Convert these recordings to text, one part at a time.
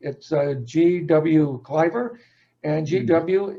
It's GW Cliver, and GW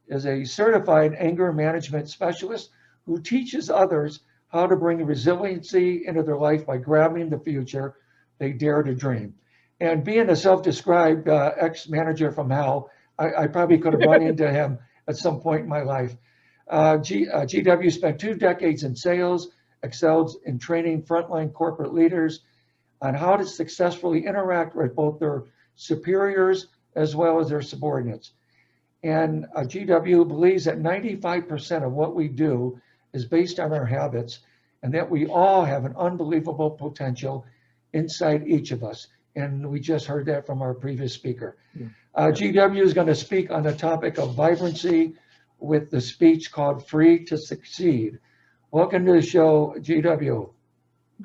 is a certified anger management specialist who teaches others how to bring resiliency into their life by grabbing the future they dare to dream. And being a self-described ex-manager from hell, I probably could have run into him at some point in my life. GW spent 2 decades in sales, excelled in training frontline corporate leaders on how to successfully interact with both their superiors as well as their subordinates. And GW believes that 95% of what we do is based on our habits, and that we all have an unbelievable potential inside each of us. And we just heard that from our previous speaker. GW is going to speak on the topic of vibrancy with the speech called Free to Succeed. Welcome to the show, GW.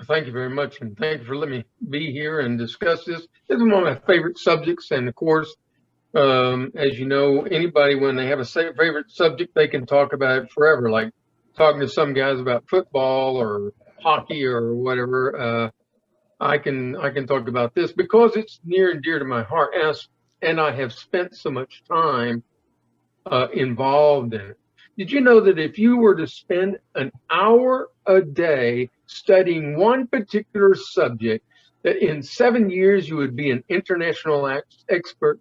Thank you very much, and thank you for letting me be here and discuss this. This is one of my favorite subjects, and of course, as you know, anybody, when they have a favorite subject, they can talk about it forever, like talking to some guys about football or hockey or whatever. I can talk about this because it's near and dear to my heart, and I have spent so much time involved in it. Did you know that if you were to spend an hour a day studying one particular subject, that in 7 years you would be an international expert?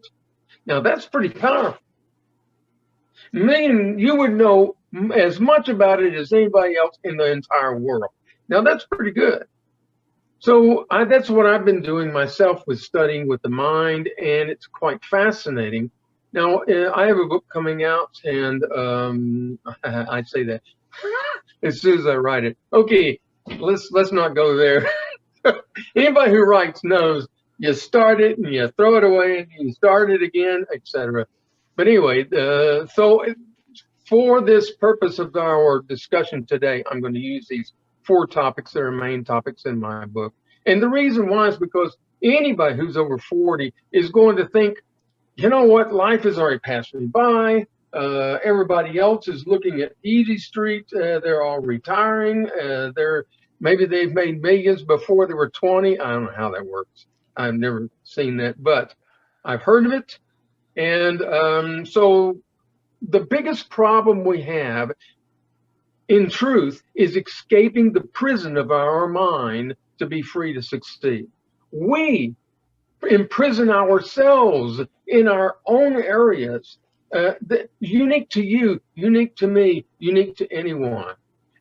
Now that's pretty powerful. Meaning you would know as much about it as anybody else in the entire world. Now that's pretty good. So that's what I've been doing myself with studying with the mind, and it's quite fascinating. Now I have a book coming out, and I say that as soon as I write it. Okay, let's not go there. Anybody who writes knows you start it and you throw it away and you start it again, etc. But anyway, so for this purpose of our discussion today, I'm going to use these 4 topics that are main topics in my book. And the reason why is because anybody who's over 40 is going to think, you know what, life has already passed me by. Everybody else is looking at easy street. They're all retiring. Maybe they've made millions before they were 20. I don't know how that works. I've never seen that, but I've heard of it. And so the biggest problem we have, in truth, is escaping the prison of our mind to be free to succeed. We imprison ourselves in our own areas, unique to you, unique to me, unique to anyone.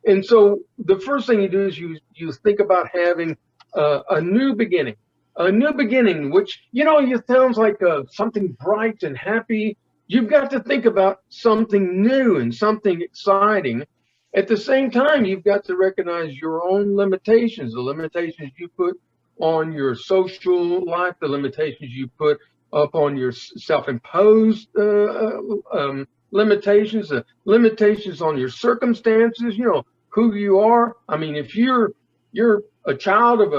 And so the first thing you do is you think about having a new beginning. A new beginning, which, you know, it sounds like something bright and happy. You've got to think about something new and something exciting. At the same time, you've got to recognize your own limitations, the limitations you put on your social life, the limitations you put up on your self-imposed limitations, the limitations on your circumstances, you know, who you are. I mean, if you're a child of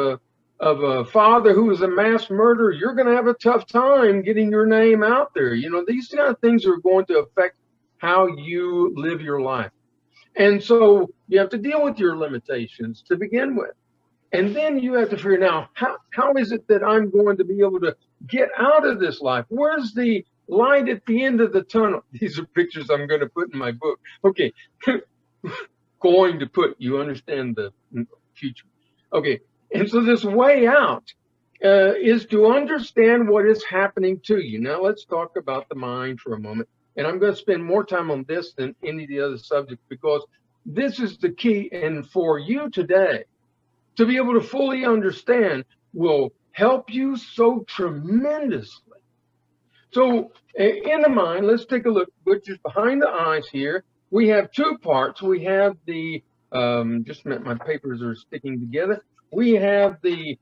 a father who was a mass murderer, you're going to have a tough time getting your name out there. You know, these kind of things are going to affect how you live your life. And so you have to deal with your limitations to begin with. And then you have to figure out, how is it that I'm going to be able to get out of this life? Where's the light at the end of the tunnel? These are pictures I'm going to put in my book. Okay, going to put, you understand the future. Okay, and so this way out is to understand what is happening to you. Now let's talk about the mind for a moment. And I'm going to spend more time on this than any of the other subjects, because this is the key. And for you today, to be able to fully understand will help you so tremendously. So in the mind, let's take a look, which is behind the eyes here. We have 2 parts. We have the, just a minute, my papers are sticking together. We have the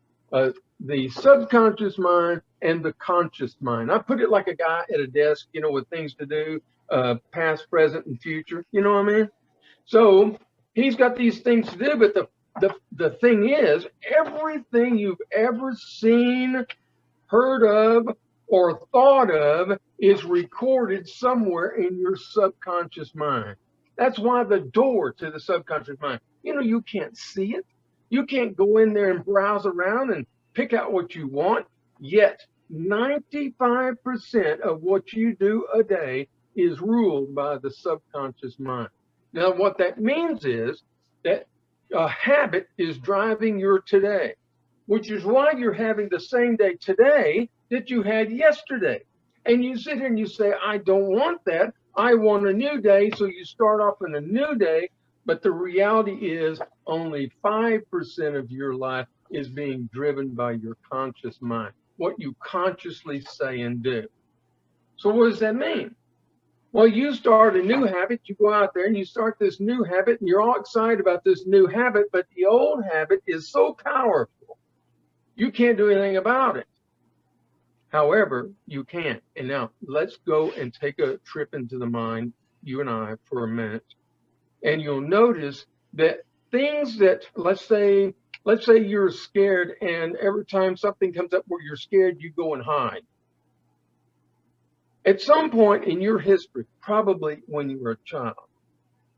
subconscious mind and the conscious mind. I put it like a guy at a desk, you know, with things to do, past, present, and future. You know what I mean? So he's got these things to do, but the thing is, everything you've ever seen, heard of, or thought of is recorded somewhere in your subconscious mind. That's why the door to the subconscious mind, you know, you can't see it. You can't go in there and browse around and pick out what you want, yet 95% of what you do a day is ruled by the subconscious mind. Now, what that means is that a habit is driving your today, which is why you're having the same day today that you had yesterday. And you sit here and you say, I don't want that. I want a new day. So you start off in a new day. But the reality is only 5% of your life is being driven by your conscious mind, what you consciously say and do. So what does that mean? Well, you start a new habit, you go out there and you start this new habit, and you're all excited about this new habit, but the old habit is so powerful, you can't do anything about it. However, you can. And now let's go and take a trip into the mind, you and I, for a minute. And you'll notice that things that, let's say you're scared, and every time something comes up where you're scared, you go and hide. At some point in your history, probably when you were a child,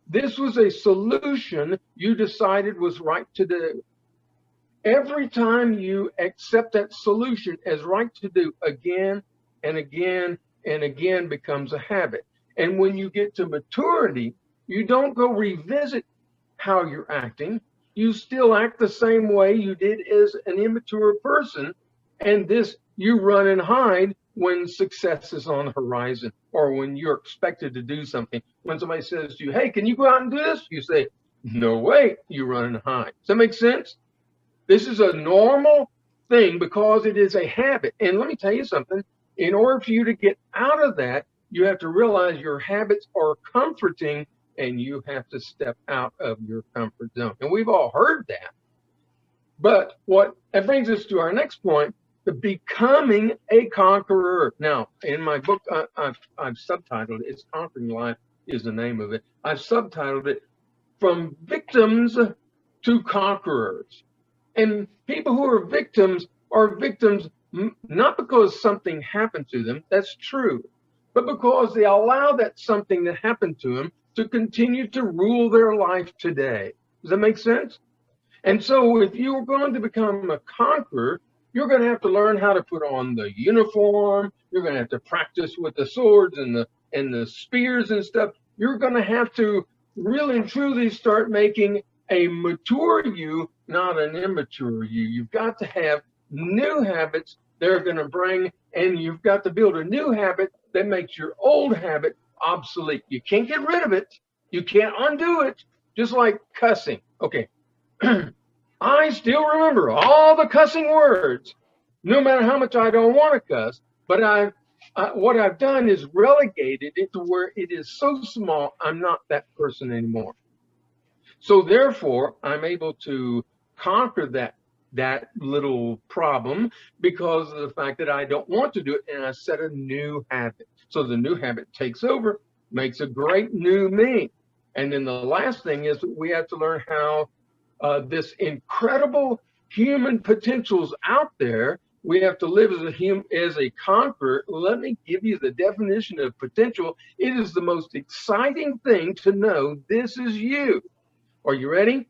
this was a solution you decided was right to do. Every time you accept that solution as right to do, again and again and again becomes a habit. And when you get to maturity, you don't go revisit how you're acting. You still act the same way you did as an immature person. And this, you run and hide when success is on the horizon, or when you're expected to do something. When somebody says to you, hey, can you go out and do this? You say, no way. You run and hide. Does that make sense? This is a normal thing because it is a habit. And let me tell you something. In order for you to get out of that, you have to realize your habits are comforting, and you have to step out of your comfort zone. And we've all heard that. But what that brings us to our next point, the becoming a conqueror. Now, in my book, I've subtitled it, it's Conquering Life is the name of it. I've subtitled it From Victims to Conquerors. And people who are victims not because something happened to them, that's true, but because they allow that something that happened to them to continue to rule their life today. Does that make sense? And so if you're going to become a conqueror, you're going to have to learn how to put on the uniform. You're going to have to practice with the swords and the spears and stuff. You're going to have to really and truly start making a mature you, not an immature you. You've got to have new habits they're going to bring, and you've got to build a new habit that makes your old habit obsolete. You can't get rid of it. You can't undo it. Just like cussing. Okay. I still remember all the cussing words, no matter how much I don't want to cuss. But what I've done is relegated it to where it is so small, I'm not that person anymore. So therefore, I'm able to conquer that little problem because of the fact that I don't want to do it, and I set a new habit. So the new habit takes over, makes a great new me. And then the last thing is that we have to learn how this incredible human potential's out there. We have to live as a conqueror. Let me give you the definition of potential. It is the most exciting thing to know this is you. Are you ready?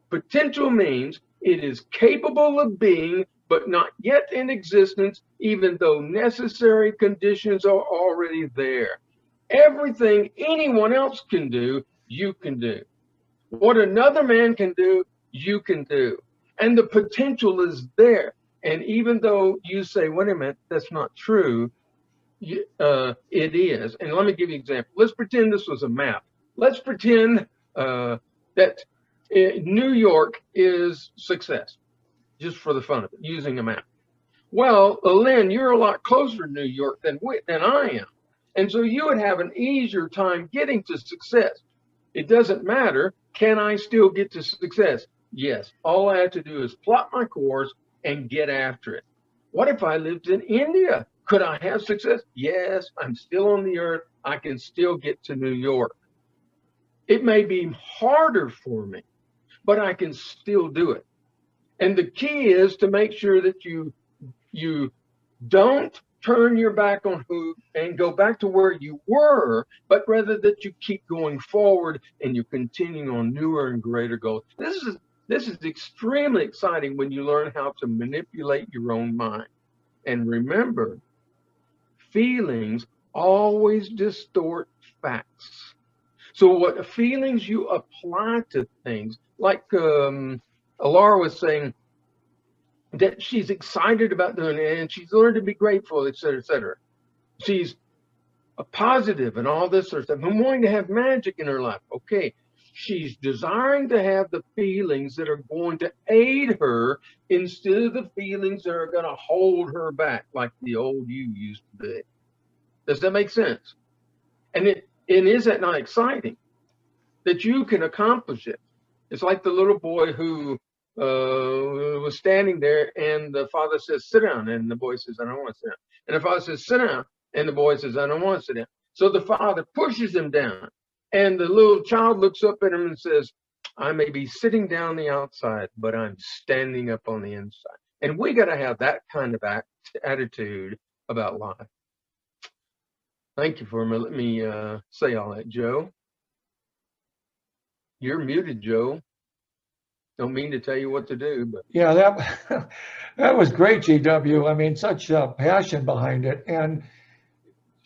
Potential means it is capable of being, but not yet in existence, even though necessary conditions are already there. Everything anyone else can do, you can do. What another man can do, you can do. And the potential is there. And even though you say, wait a minute, that's not true, it is. And let me give you an example. Let's pretend this was a map. Let's pretend that New York is success, just for the fun of it, using a map. Well, Lynn, you're a lot closer to New York than I am. And so you would have an easier time getting to success. It doesn't matter. Can I still get to success? Yes. All I have to do is plot my course and get after it. What if I lived in India? Could I have success? Yes. I'm still on the earth. I can still get to New York. It may be harder for me, but I can still do it. And the key is to make sure that you don't turn your back on who and go back to where you were, but rather that you keep going forward and you continue on newer and greater goals. This is extremely exciting when you learn how to manipulate your own mind. And remember, feelings always distort facts. So what feelings you apply to things, like Laura was saying that she's excited about doing it and she's learned to be grateful, et cetera, et cetera. She's a positive and all this sort of stuff. I'm wanting to have magic in her life. Okay. She's desiring to have the feelings that are going to aid her instead of the feelings that are going to hold her back, like the old you used to be. Does that make sense? And is that not exciting that you can accomplish it? It's like the little boy who was standing there, and the father says, "Sit down," and the boy says, "I don't want to sit down." And the father says, "Sit down," and the boy says, "I don't want to sit down." So the father pushes him down, and the little child looks up at him and says, "I may be sitting down the outside, but I'm standing up on the inside." And we got to have that kind of attitude about life. Thank you for letting me say all that, Joe. You're muted, Joe. Don't mean to tell you what to do, but yeah, that was great, GW. I mean, such passion behind it. And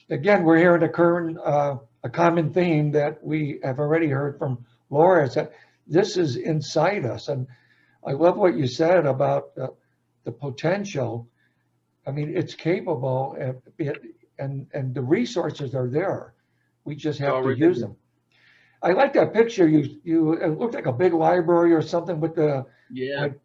again, we're hearing a common theme that we have already heard from Laura, is that this is inside us. And I love what you said about the potential. I mean, it's capable, and the resources are there. We just have to use them. I like that picture. It looked like a big library or something with the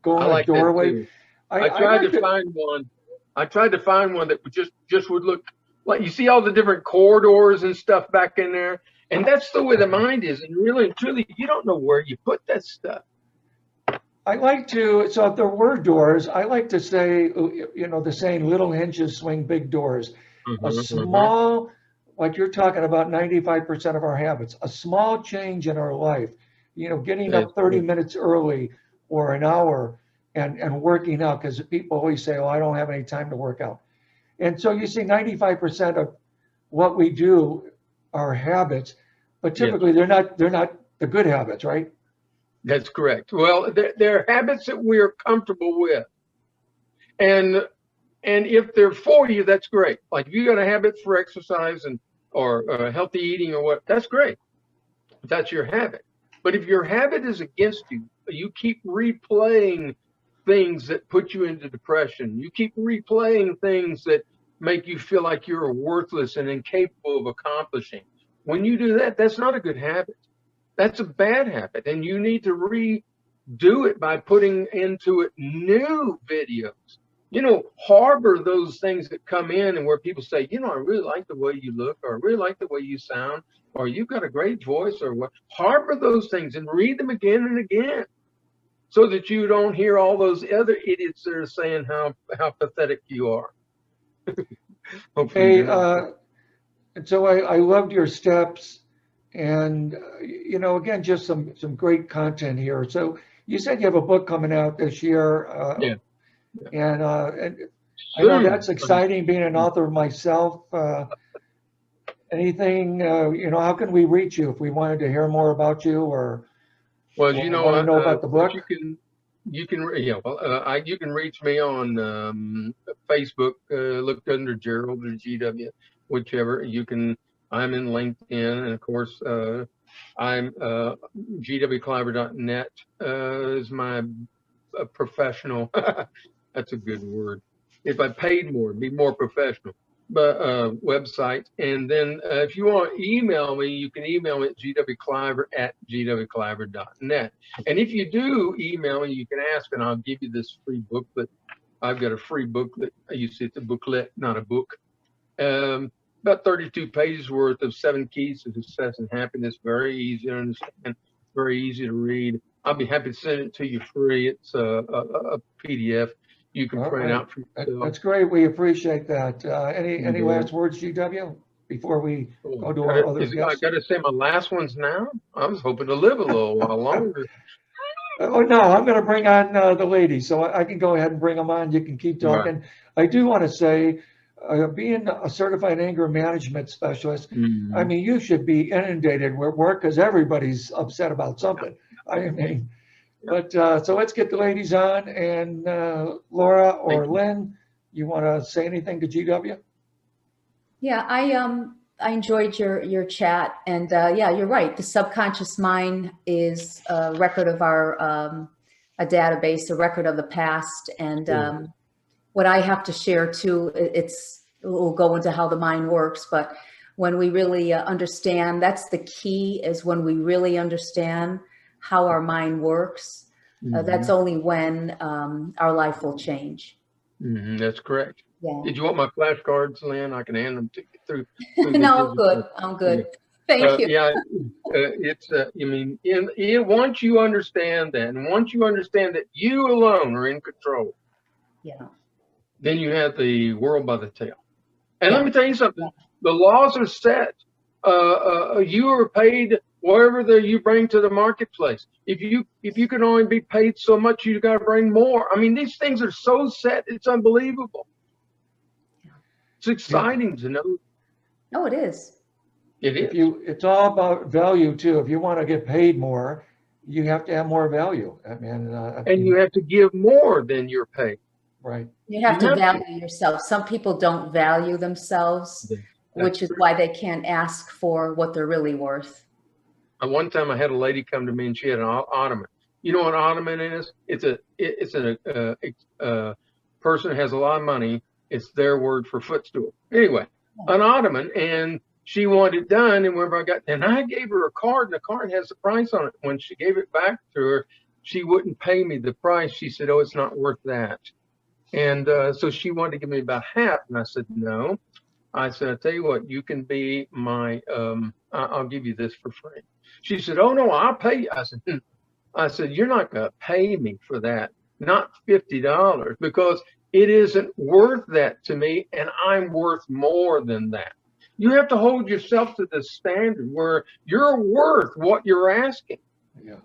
going doorway. I tried to find one. I tried to find one that just would look like, you see all the different corridors and stuff back in there, and that's the way the mind is. And really and truly, you don't know where you put that stuff. I like to, so if there were doors, I like to say, the saying, little hinges swing big doors. A small, like you're talking about 95% of our habits, a small change in our life, getting up 30 minutes early or an hour and working out, because people always say, "Oh, I don't have any time to work out." And so you see 95% of what we do are habits, but typically they're not the good habits, right? That's correct. Well, they're habits that we're comfortable with. And if they're for you, that's great. Like if you got a habit for exercise or healthy eating or what, that's great. That's your habit. But if your habit is against you, you keep replaying things that put you into depression. You keep replaying things that make you feel like you're worthless and incapable of accomplishing. When you do that, that's not a good habit. That's a bad habit. And you need to redo it by putting into it new videos. Harbor those things that come in and where people say, I really like the way you look, or I really like the way you sound, or you've got a great voice, or what. Harbor those things and read them again and again, so that you don't hear all those other idiots that are saying how pathetic you are. Hey, and so I loved your steps, and again, just some great content here. So you said you have a book coming out this year. Yeah. And I know that's exciting, being an author myself. Anything, how can we reach you if we wanted to hear more about you, or want to know about the book? You can reach me on Facebook. Look under Gerald or GW, whichever. I'm in LinkedIn, and of course, I'm GWCliver.net is my professional. That's a good word. If I paid more, it'd be more professional. But website. And then if you want to email me, you can email me at gwcliver@gwcliver.net. And if you do email me, you can ask, and I'll give you this free booklet. I've got a free booklet. You see, it's a booklet, not a book. About 32 pages worth of 7 keys to success and happiness. Very easy to understand, very easy to read. I'll be happy to send it to you free. It's a PDF. You can print out for yourself. That's great. We appreciate that. Any last words, GW, before we go to our other guests? I got to say my last ones now? I was hoping to live a little while longer. Oh, no, I'm going to bring on the ladies, so I can go ahead and bring them on. You can keep talking. Right. I do want to say, being a certified anger management specialist, I mean, you should be inundated with work because everybody's upset about something. I mean, but so let's get the ladies on, and Laura or Lynn, you want to say anything to GW? Yeah, I enjoyed your chat, and yeah, you're right. The subconscious mind is a record of our a database, a record of the past, and what I have to share too. It will go into how the mind works, but when we really understand, that's the key. Is when we really understand how our mind works. That's only when our life will change. That's correct. Yeah. Did you want my flashcards, Lynn? I can hand them to you through the No, I'm digital. good. I'm good. Thank you. Yeah, it's, I mean, once you understand that, and once you understand that you alone are in control, Yeah. then you have the world by the tail. And Yeah. let me tell you something, the laws are set. You are paid whatever you bring to the marketplace. If you can only be paid so much, you got to bring more. I mean, these things are so set, it's unbelievable. It's exciting to know. No, it is. It is. It's all about value too. If you want to get paid more, you have to have more value. I mean, And you have to give more than you're paid. right. You have to value yourself. Some people don't value themselves, which is why they can't ask for what they're really worth. One time I had a lady come to me and she had an ottoman. You know what an ottoman is? It's a person who has a lot of money. It's their word for footstool. Anyway, an ottoman, and she wanted it done, and wherever I gave her a card, and the card has the price on it. When she gave it back to her, she wouldn't pay me the price. She said, "Oh, it's not worth that." And so she wanted to give me about half, and I said, "No." I said, "I'll tell you what, you can be my, I'll give you this for free." She said, "Oh no, I'll pay you." I said, "You're not going to pay me for that, not $50, because it isn't worth that to me, and I'm worth more than that." You have to hold yourself to the standard where you're worth what you're asking. Yeah.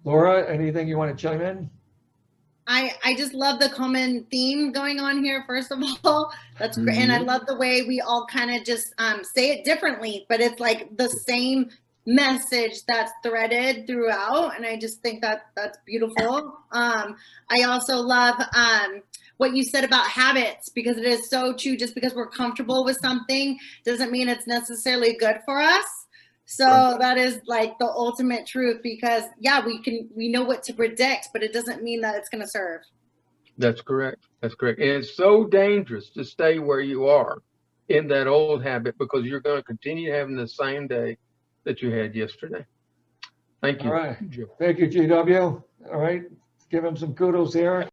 Laura, anything you want to chime in? I just love the common theme going on here, first of all. That's great. And I love the way we all kind of just say it differently, but it's like the same message that's threaded throughout. And I just think that that's beautiful. I also love what you said about habits, because it is so true. Just because we're comfortable with something doesn't mean it's necessarily good for us. So that is like the ultimate truth, because yeah, we know what to predict, but it doesn't mean that it's going to serve. That's correct. That's correct. And it's so dangerous to stay where you are in that old habit, because you're going to continue having the same day that you had yesterday. Thank you. All right. Thank you, GW. All right. Give him some kudos here.